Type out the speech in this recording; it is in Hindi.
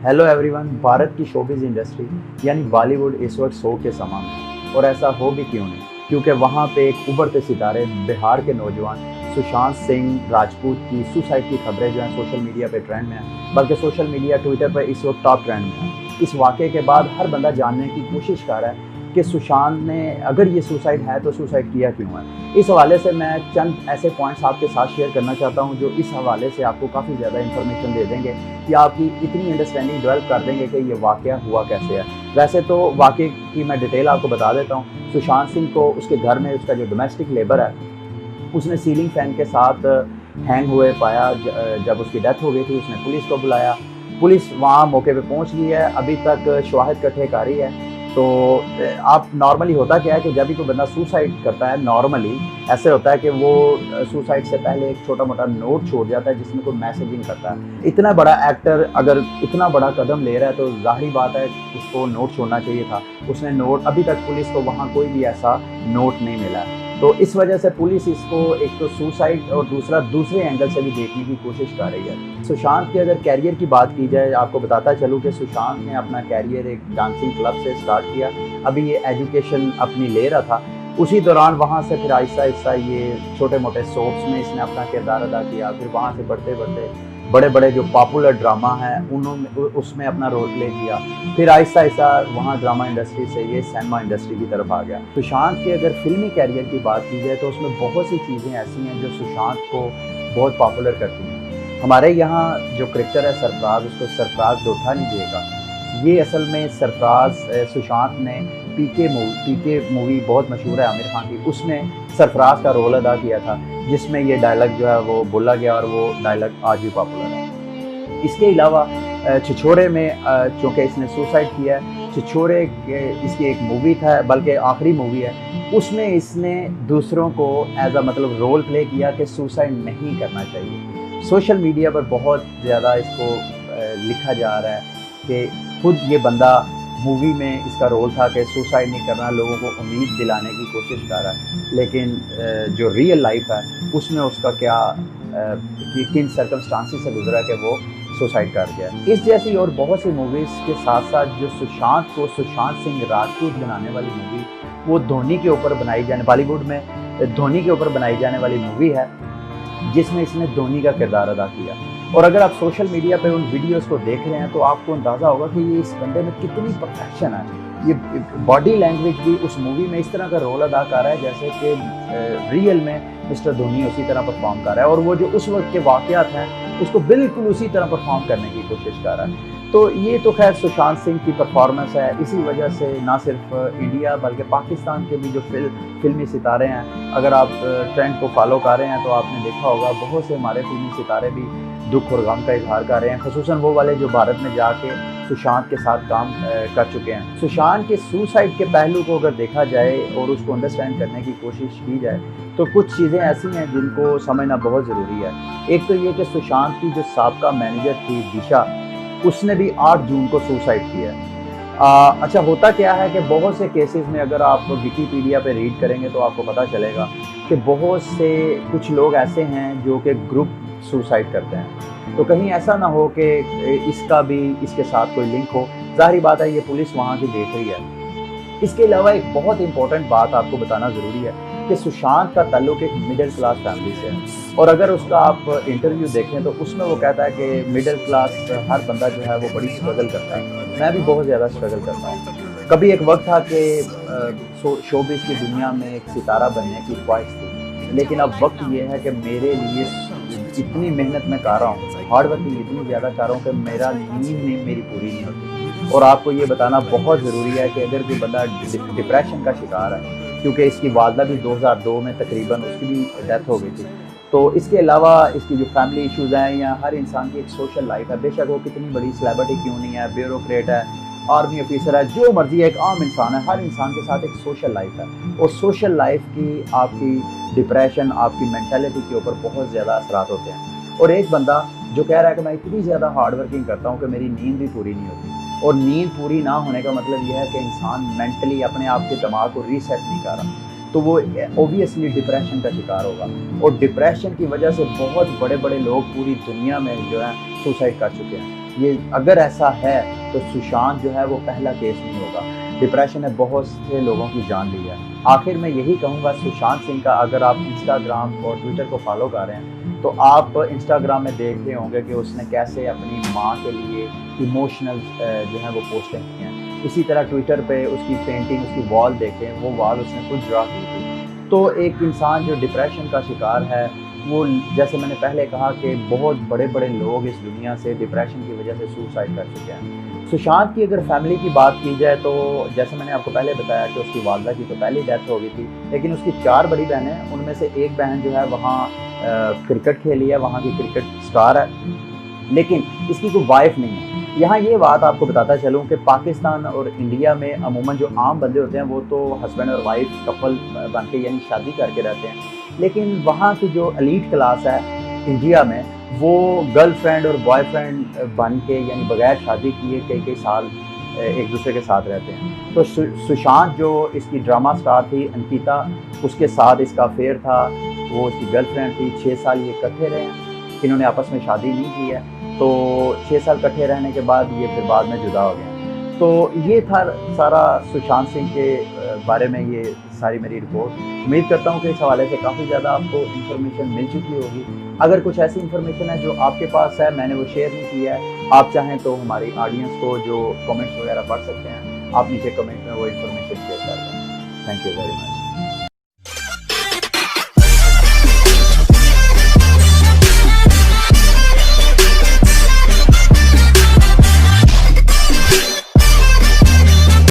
Hello everyone. भारत की शोबिज़ इंडस्ट्री यानी बॉलीवुड इस वक्त शो के समान है, और ऐसा हो भी क्यों नहीं, क्योंकि वहाँ पे एक उभरते सितारे बिहार के नौजवान सुशांत सिंह राजपूत की सुसाइड की खबरें जो हैं सोशल मीडिया पे ट्रेंड में हैं, बल्कि सोशल मीडिया ट्विटर पर इस वक्त टॉप ट्रेंड में है। इस वाक़े के बाद हर बंदा जानने की कोशिश कर रहा है कि सुशांत ने अगर ये सुसाइड है तो सुसाइड किया क्यों है। इस हवाले से मैं चंद ऐसे पॉइंट्स आपके साथ शेयर करना चाहता हूँ जो इस हवाले से आपको काफ़ी ज़्यादा इन्फॉर्मेशन दे देंगे कि आपकी इतनी अंडरस्टैंडिंग डेवलप कर देंगे कि ये वाक़या हुआ कैसे है। वैसे तो वाक़े की मैं डिटेल आपको बता देता हूँ। सुशांत सिंह को उसके घर में उसका जो डोमेस्टिक लेबर है उसने सीलिंग फैन के साथ हैंग हुए पाया। जब उसकी डेथ हो गई थी उसने पुलिस को बुलाया। पुलिस वहाँ मौके पे पहुँच गई है, अभी तक शवाहिद इकट्ठे कर रही है। तो आप नॉर्मली होता क्या है कि जब भी कोई बंदा सुसाइड करता है, नॉर्मली ऐसे होता है कि वो सुसाइड से पहले एक छोटा मोटा नोट छोड़ जाता है जिसमें कोई मैसेजिंग करता है। इतना बड़ा एक्टर अगर इतना बड़ा कदम ले रहा है तो जाहिर बात है उसको नोट छोड़ना चाहिए था। उसने नोट, अभी तक पुलिस को वहाँ कोई भी ऐसा नोट नहीं मिला है। तो इस वजह से पुलिस इसको एक तो सुसाइड और दूसरे एंगल से भी देखने की कोशिश कर रही है। सुशांत के अगर कैरियर की बात की जाए, आपको बताता चलूँ कि सुशांत ने अपना कैरियर एक डांसिंग क्लब से स्टार्ट किया। अभी ये एजुकेशन अपनी ले रहा था, उसी दौरान वहाँ से फिर आहिस्ता आहिस्ता ये छोटे मोटे सोप्स में इसने अपना किरदार अदा किया। फिर वहाँ से बढ़ते बढ़ते बड़े बड़े जो पॉपुलर ड्रामा हैं उन्होंने उसमें अपना रोल प्ले किया। फिर आहिस्ता आहिस्ता वहाँ ड्रामा इंडस्ट्री से ये सिनेमा इंडस्ट्री की तरफ आ गया। सुशांत के अगर फिल्मी कैरियर की बात की जाए तो उसमें बहुत सी चीज़ें ऐसी हैं जो सुशांत को बहुत पॉपुलर करती हैं। हमारे यहाँ जो क्रिकेटर है सरफराज, उसको सरफराज दोठा नहीं देगा। ये असल में सरफराज सुशांत ने पीके मूवी बहुत मशहूर है आमिर खान की, उसमें सरफराज का रोल अदा किया था जिसमें ये डायलॉग जो है वो बोला गया और वो डायलॉग आज भी पॉपुलर है। इसके अलावा छिछोरे में चूँकि इसने सुसाइड किया है, छिछोरे इसकी एक मूवी था, बल्कि आखिरी मूवी है, उसमें इसने दूसरों को एज अ मतलब रोल प्ले किया कि सुसाइड नहीं करना चाहिए। सोशल मीडिया पर बहुत ज़्यादा इसको लिखा जा रहा है कि खुद ये बंदा मूवी में इसका रोल था कि सुसाइड नहीं करना, लोगों को उम्मीद दिलाने की कोशिश कर रहा है, लेकिन जो रियल लाइफ है उसमें उसका क्या किन सर्कमस्टांसिस से गुजरा कि वो सुसाइड कर गया। इस जैसी और बहुत सी मूवीज़ के साथ साथ जो सुशांत को सुशांत सिंह राजपूत बनाने वाली मूवी, वो धोनी के ऊपर बनाई जाने, बॉलीवुड में धोनी के ऊपर बनाई जाने वाली मूवी है जिसमें इसने धोनी का किरदार अदा किया। और अगर आप सोशल मीडिया पे उन वीडियोस को देख रहे हैं तो आपको अंदाज़ा होगा कि ये इस बंदे में कितनी परफेक्शन है। ये बॉडी लैंग्वेज भी उस मूवी में इस तरह का रोल अदा कर रहा है जैसे कि रियल में मिस्टर धोनी उसी तरह परफॉर्म कर रहा है, और वो जो उस वक्त के वाक़यात हैं उसको बिल्कुल उसी तरह परफॉर्म करने की कोशिश कर रहा है। तो ये तो खैर सुशांत सिंह की परफॉर्मेंस है। इसी वजह से ना सिर्फ इंडिया बल्कि पाकिस्तान के भी जो फिल्मी सितारे हैं, अगर आप ट्रेंड को फॉलो कर रहे हैं तो आपने देखा होगा बहुत से हमारे फिल्मी सितारे भी दुख और गम का इजहार कर रहे हैं, ख़ुसूसन वो वाले जो भारत में जाके सुशांत के साथ काम कर चुके हैं। सुशांत के सुसाइड के पहलू को अगर देखा जाए और उसको अंडरस्टैंड करने की कोशिश की जाए तो कुछ चीज़ें ऐसी हैं जिनको समझना बहुत ज़रूरी है। एक तो ये कि सुशांत की जो साबका मैनेजर थी दिशा, उसने भी 8 जून को सुसाइड किया है। अच्छा, होता क्या है कि बहुत से केसेस में अगर आप विकीपीडिया पे रीड करेंगे तो आपको पता चलेगा कि बहुत से कुछ लोग ऐसे हैं जो कि ग्रुप सुसाइड करते हैं। तो कहीं ऐसा ना हो कि इसका भी इसके साथ कोई लिंक हो। ज़ाहिर बात है ये पुलिस वहाँ की देख रही है। इसके अलावा एक बहुत इंपॉर्टेंट बात आपको बताना ज़रूरी है कि सुशांत का ताल्लुक एक मिडिल क्लास फैमिली से है, और अगर उसका आप इंटरव्यू देखें तो उसमें वो कहता है कि मिडिल क्लास हर बंदा जो है वो बड़ी स्ट्रगल करता है। मैं भी बहुत ज़्यादा स्ट्रगल करता हूँ। कभी एक वक्त था कि शोबिज़ की दुनिया में एक सितारा बनने की ख्वाहिश थी, लेकिन अब वक्त ये है कि मेरे लिए इतनी मेहनत मैं कर रहा हूँ, हार्ड वर्किंग इतनी ज़्यादा कर रहा हूँ कि मेरा नींद नहीं मेरी पूरी नहीं होती। और आपको ये बताना बहुत ज़रूरी है कि अगर कोई बंदा डिप्रेशन का शिकार है, क्योंकि इसकी वालदा भी 2002 में तकरीबन उसकी भी डेथ हो गई थी, तो इसके अलावा इसकी जो फैमिली इश्यूज़ हैं या हर इंसान की एक सोशल लाइफ है, बेशक वो कितनी बड़ी सेलिब्रिटी क्यों नहीं है, ब्यूरोक्रेट है, आर्मी ऑफिसर है, जो मर्जी है, एक आम इंसान है, हर इंसान के साथ एक सोशल लाइफ है। और सोशल लाइफ की आपकी डिप्रेशन, आपकी मेंटालिटी के ऊपर बहुत ज़्यादा असरात होते हैं। और एक बंदा जो कह रहा है कि मैं इतनी ज़्यादा हार्ड वर्किंग करता हूँ कि मेरी नींद भी पूरी नहीं होती, और नींद पूरी ना होने का मतलब यह है कि इंसान मेंटली अपने आप के दिमाग को रीसेट नहीं कर रहा, तो वो ओबियसली डिप्रेशन का शिकार होगा। और डिप्रेशन की वजह से बहुत बड़े बड़े लोग पूरी दुनिया में जो है सुसाइड कर चुके हैं। ये अगर ऐसा है तो सुशांत जो है वो पहला केस नहीं होगा। डिप्रेशन ने बहुत से लोगों की जान ली है। आखिर मैं यही कहूँगा सुशांत सिंह का, अगर आप इंस्टाग्राम और ट्विटर को फॉलो कर रहे हैं तो आप इंस्टाग्राम में देख रहे होंगे कि उसने कैसे अपनी माँ के लिए इमोशनल जो है वो पोस्टें की हैं। इसी तरह ट्विटर पे उसकी पेंटिंग, उसकी वॉल देखें, वो वॉल उसने खुद ड्रा की थी। तो एक इंसान जो डिप्रेशन का शिकार है, वो जैसे मैंने पहले कहा कि बहुत बड़े बड़े लोग इस दुनिया से डिप्रेशन की वजह से सुसाइड कर चुके हैं। सुशांत की अगर फैमिली की बात की जाए तो जैसे मैंने आपको पहले बताया कि उसकी वालदा की तो पहले डेथ हो गई थी, लेकिन उसकी 4 बड़ी बहनें हैं, उनमें से एक बहन जो है वहाँ क्रिकेट खेली है, वहाँ की क्रिकेट स्टार है, लेकिन इसकी कोई वाइफ नहीं है। यहाँ ये बात आपको बताता चलूँ कि पाकिस्तान और इंडिया में अमूमन जो आम बंदे होते हैं वो तो हस्बैंड और वाइफ कपल बन के यानी शादी करके रहते हैं, लेकिन वहाँ की जो एलीट क्लास है इंडिया में, वो गर्लफ्रेंड और बॉयफ्रेंड बन के यानी बगैर शादी किए कई कई साल एक दूसरे के साथ रहते हैं। तो सुशांत जो इसकी ड्रामा स्टार थी अंकिता, उसके साथ इसका अफेयर था, वो इसकी गर्लफ्रेंड थी। 6 साल ये इकट्ठे रहे हैं, इन्होंने आपस में शादी नहीं की है। तो 6 साल इकट्ठे रहने के बाद ये फिर बाद में जुदा हो गए। तो ये था सारा सुशांत सिंह के बारे में ये सारी मेरी रिपोर्ट। उम्मीद करता हूँ कि इस हवाले से काफ़ी ज़्यादा आपको इन्फॉर्मेशन मिल चुकी होगी। अगर कुछ ऐसी इन्फॉर्मेशन है जो आपके पास है, मैंने वो शेयर नहीं की है, आप चाहें तो हमारी ऑडियंस को जो कमेंट्स वगैरह पढ़ सकते हैं, आप नीचे कमेंट में वो इन्फॉर्मेशन शेयर कर दें। Thank you very much.